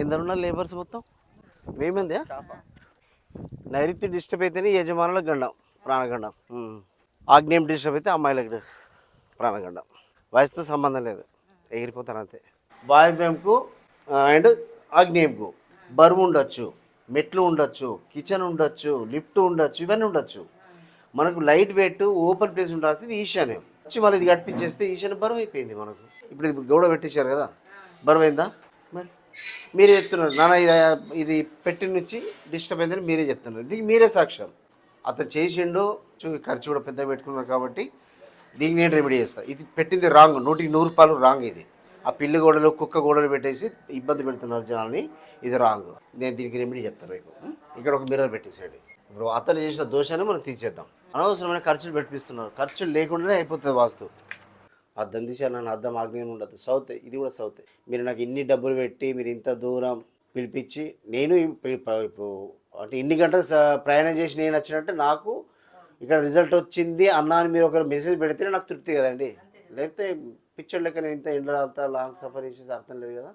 ఇందరు ఉన్న లేబర్స్ మొత్తం వేయమంది. నైరుతి డిస్టర్బ్ అయితేనే యజమానులకు గండం, ప్రాణగండం. ఆగ్నేయం డిస్టర్బ్ అయితే అమ్మాయిలకు ప్రాణగండం. వయసుతో సంబంధం లేదు, ఎగిరిపోతారు అంతే. వాయువ్యంకు అండ్ ఆగ్నేయంకు బరువు ఉండొచ్చు, మెట్లు ఉండొచ్చు, కిచెన్ ఉండొచ్చు, లిఫ్ట్ ఉండొచ్చు, ఇవన్నీ ఉండొచ్చు. మనకు లైట్ వెయిట్ ఓపెన్ ప్లేస్ ఉండాల్సింది ఈశాన్యం. వచ్చి మళ్ళీ ఇది కట్టించేస్తే ఈశాన్యం బరువు అయిపోయింది మనకు. ఇప్పుడు ఇది గోడ పెట్టేశారు కదా, బరువు అయిందా? మరి మీరే చెప్తున్నారు నాన్న, ఇది పెట్టి నుంచి డిస్టర్బ్ అయిందని మీరే చెప్తున్నారు. దీనికి మీరే సాక్ష్యం. అతను చేసిండు, ఖర్చు కూడా పెద్దగా పెట్టుకున్నారు కాబట్టి దీనికి నేను రెమెడీ చేస్తాను. ఇది పెట్టింది రాంగ్, 100% రాంగ్. ఇది ఆ పిల్లి గోడలు కుక్క గోడలు పెట్టేసి ఇబ్బంది పెడుతున్నారు జనాల్ని, ఇది రాంగ్. నేను దీనికి రెమెడీ చెప్తాను మీకు. ఇక్కడ ఒక మిర్రర్ పెట్టేసాడు. ఇప్పుడు అతను చేసిన దోషాన్ని మనం తీసేద్దాం. అనవసరమైన ఖర్చులు పెట్టిస్తున్నారు, ఖర్చులు లేకుండానే అయిపోతుంది వాస్తు. అద్దం తీసాను, నన్ను అద్దం ఆగ్నేయం ఉండదు, సౌత్. ఇది కూడా సౌత్. మీరు నాకు ఇన్ని డబ్బులు పెట్టి మీరు ఇంత దూరం పిలిపించి నేను ఇప్పుడు అంటే ఇన్ని గంటలు ప్రయాణం చేసి నేను వచ్చినట్టు నాకు ఇక్కడ రిజల్ట్ వచ్చింది అన్నా అని మీరు ఒక మెసేజ్ పెడితేనే నాకు తృప్తి కదండి. లేకపోతే పిక్చర్ లెక్క నేను ఇంత ఎండలో అంతా లాంగ్ సఫర్ చేసేసి అర్థం లేదు కదా.